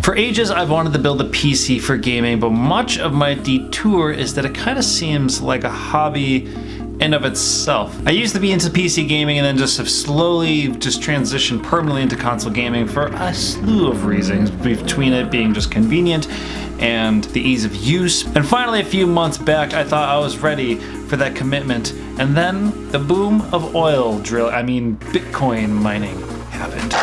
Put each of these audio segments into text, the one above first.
For ages, I've wanted to build a PC for gaming, but much of my detour is that it kind of seems like a hobby in of itself. I used to be into PC gaming and then just have slowly just transitioned permanently into console gaming for a slew of reasons, between it being just convenient and the ease of use. And finally, a few months back, I thought I was ready for that commitment, and then the boom of Bitcoin mining happened.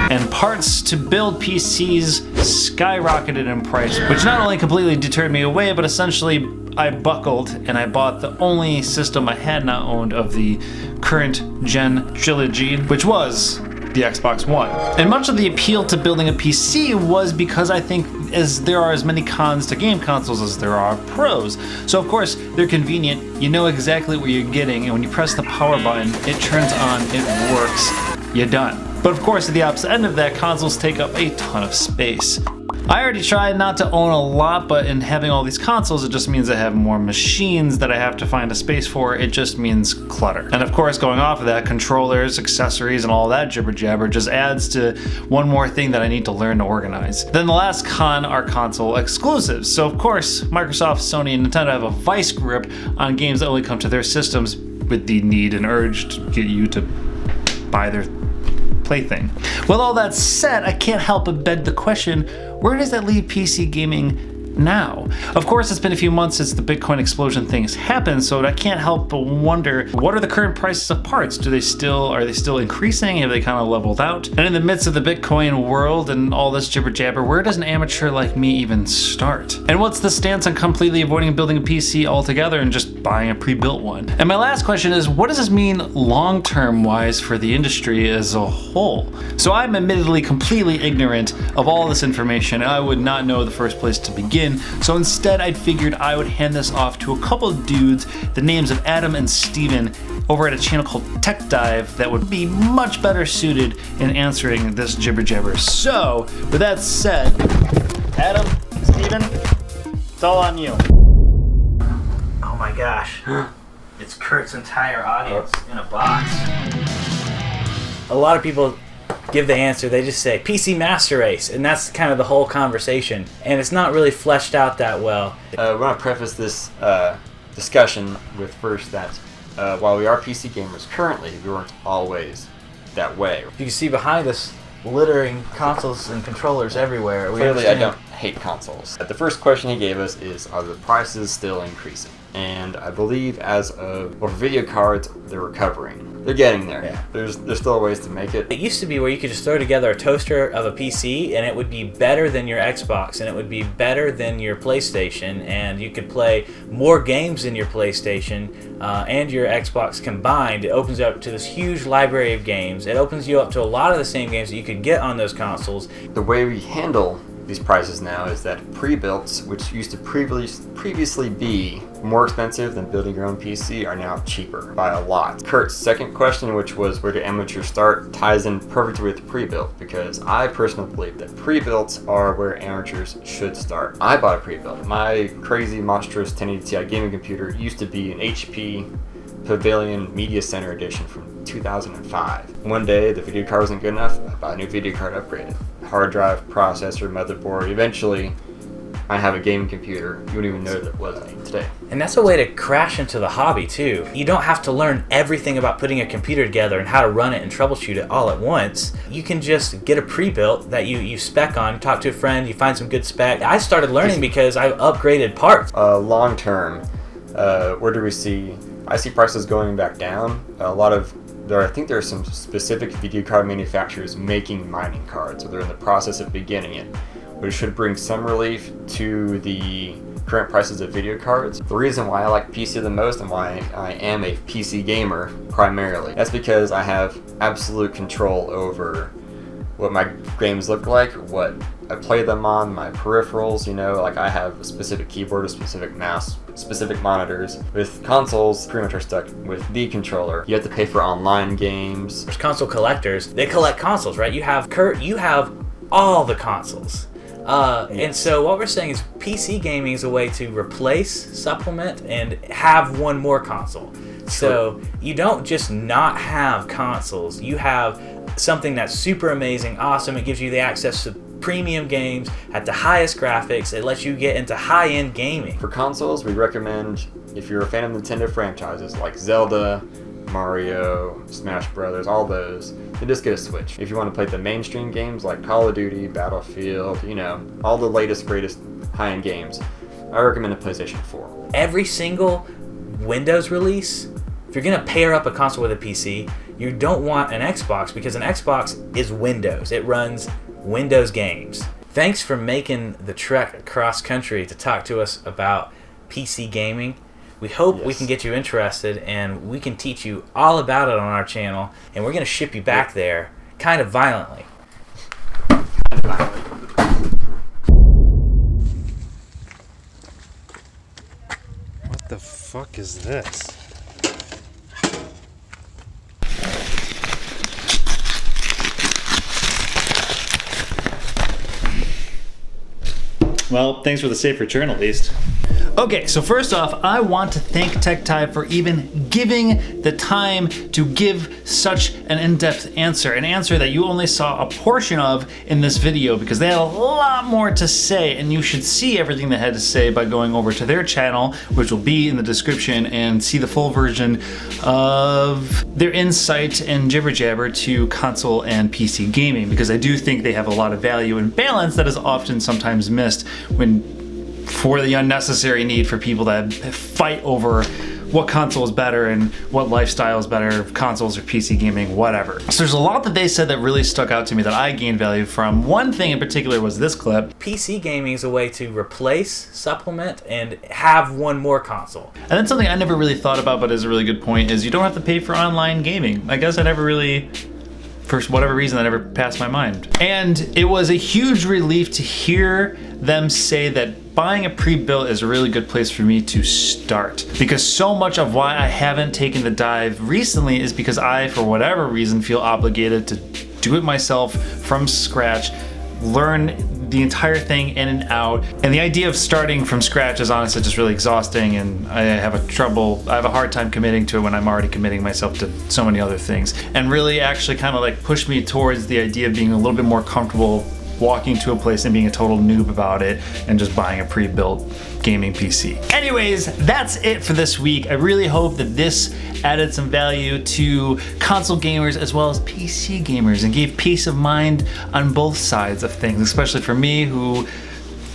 And parts to build PCs skyrocketed in price, which not only completely deterred me away, but essentially I buckled and I bought the only system I had not owned of the current gen trilogy, which was the Xbox One. And much of the appeal to building a PC was because I think there are as many cons to game consoles as there are pros. So of course, they're convenient, you know exactly what you're getting, and when you press the power button, it turns on, it works, you're done. But of course, at the opposite end of that, consoles take up a ton of space. I already tried not to own a lot, but in having all these consoles, it just means I have more machines that I have to find a space for. It just means clutter. And of course, going off of that, controllers, accessories, and all that jibber jabber just adds to one more thing that I need to learn to organize. Then the last con are console exclusives. So of course, Microsoft, Sony, and Nintendo have a vice grip on games that only come to their systems with the need and urge to get you to buy their plaything. With all that said, I can't help but beg the question, where does that leave PC gaming now? Of course, it's been a few months since the Bitcoin explosion things happened, so I can't help but wonder, what are the current prices of parts? Are they still increasing? Have they kind of leveled out? And in the midst of the Bitcoin world and all this jibber jabber, where does an amateur like me even start? And what's the stance on completely avoiding building a PC altogether and just buying a pre-built one? And my last question is, what does this mean long-term wise for the industry as a whole? So I'm admittedly completely ignorant of all this information, and I would not know the first place to begin. So instead, I figured I would hand this off to a couple of dudes, the names of Adam and Steven, over at a channel called Tech Dive, that would be much better suited in answering this jibber jabber. So, with that said, Adam, Steven, it's all on you. Oh my gosh. It's Kurt's entire audience in a box. A lot of people give the answer, they just say PC Master Race, and that's kind of the whole conversation, and it's not really fleshed out that well. We want to preface this discussion with first that while we are PC gamers currently, we weren't always that way. You can see behind us littering consoles and controllers everywhere. Clearly, I don't hate consoles. The first question he gave us is, are the prices still increasing? And I believe as of, well, for video cards, they're recovering. They're getting there. Yeah. There's still ways to make it. It used to be where you could just throw together a toaster of a PC and it would be better than your Xbox and it would be better than your PlayStation, and you could play more games than your PlayStation and your Xbox combined. It opens up to this huge library of games. It opens you up to a lot of the same games that you could get on those consoles. The way we handle these prices now is that pre-builts, which used to previously be more expensive than building your own PC, are now cheaper by a lot. Kurt's second question, which was where do amateurs start, ties in perfectly with pre-built, because I personally believe that pre-builts are where amateurs should start. I bought a pre-built. My crazy monstrous 1080 Ti gaming computer used to be an HP Pavilion Media Center edition from 2005. One day the video card wasn't good enough, I bought a new video card upgraded. Hard drive, processor, motherboard. Eventually, I have a gaming computer. You wouldn't even know that it was me today. And that's a way to crash into the hobby too. You don't have to learn everything about putting a computer together and how to run it and troubleshoot it all at once. You can just get a pre-built that you spec on, talk to a friend, you find some good spec. I started learning because I upgraded parts. Long term, where do we see? I see prices going back down. I think there are some specific video card manufacturers making mining cards, so they're in the process of beginning it, which should bring some relief to the current prices of video cards. The reason why I like PC the most and why I am a PC gamer primarily, that's because I have absolute control over what my games look like, what I play them on, my peripherals, like I have a specific keyboard, a specific mouse, specific monitors. With consoles, pretty much are stuck with the controller. You have to pay for online games. There's console collectors. They collect consoles, right? You have all the consoles. Yes. And so what we're saying is PC gaming is a way to replace, supplement, and have one more console. So you don't just not have consoles. You have something that's super amazing, awesome. It gives you the access to premium games at the highest graphics. It lets you get into high-end gaming. For consoles, we recommend, if you're a fan of Nintendo franchises like Zelda, Mario, Smash Brothers, all those, then just get a Switch. If you want to play the mainstream games like Call of Duty, Battlefield, you know, all the latest, greatest high-end games, I recommend a PlayStation 4. Every single Windows release, if you're going to pair up a console with a PC, you don't want an Xbox, because an Xbox is Windows. It runs Windows games. Thanks for making the trek across country to talk to us about PC gaming. We hope we can get you interested, and we can teach you all about it on our channel, and we're going to ship you back there kind of violently. What the fuck is this? Well, thanks for the safe return at least. Okay, so first off, I want to thank TechTive for even giving the time to give such an in-depth answer, an answer that you only saw a portion of in this video, because they had a lot more to say, and you should see everything they had to say by going over to their channel, which will be in the description, and see the full version of their insight and jibber jabber to console and PC gaming, because I do think they have a lot of value and balance that is often sometimes missed for the unnecessary need for people that fight over what console is better and what lifestyle is better, consoles or PC gaming, whatever. So there's a lot that they said that really stuck out to me that I gained value from. One thing in particular was this clip. PC gaming is a way to replace, supplement, and have one more console. And then something I never really thought about, but is a really good point, is you don't have to pay for online gaming. I guess I never really, for whatever reason, that never passed my mind. And it was a huge relief to hear them say that buying a pre-built is a really good place for me to start, because so much of why I haven't taken the dive recently is because I, for whatever reason, feel obligated to do it myself from scratch, learn the entire thing in and out. And the idea of starting from scratch is honestly just really exhausting, and I have a hard time committing to it when I'm already committing myself to so many other things. And really actually kind of like pushed me towards the idea of being a little bit more comfortable walking to a place and being a total noob about it and just buying a pre-built gaming PC. Anyways, that's it for this week. I really hope that this added some value to console gamers as well as PC gamers and gave peace of mind on both sides of things, especially for me, who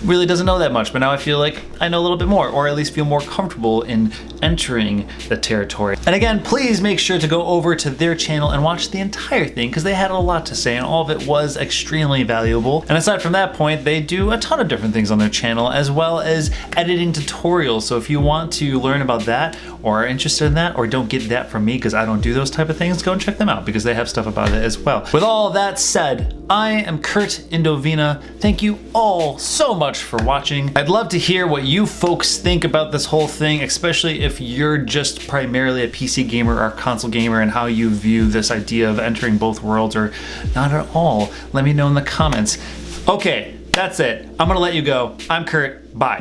really doesn't know that much, but now I feel like I know a little bit more, or at least feel more comfortable in entering the territory. And again, please make sure to go over to their channel and watch the entire thing, because they had a lot to say and all of it was extremely valuable. And aside from that point, they do a ton of different things on their channel, as well as editing tutorials. So if you want to learn about that, or are interested in that, or don't get that from me because I don't do those type of things, go and check them out because they have stuff about it as well. With all that said, I am Kurt Indovina. Thank you all so much for watching. I'd love to hear what you folks think about this whole thing, especially if you're just primarily a PC gamer or a console gamer, and how you view this idea of entering both worlds, or not at all. Let me know in the comments. Okay, that's it. I'm gonna let you go. I'm Kurt. Bye.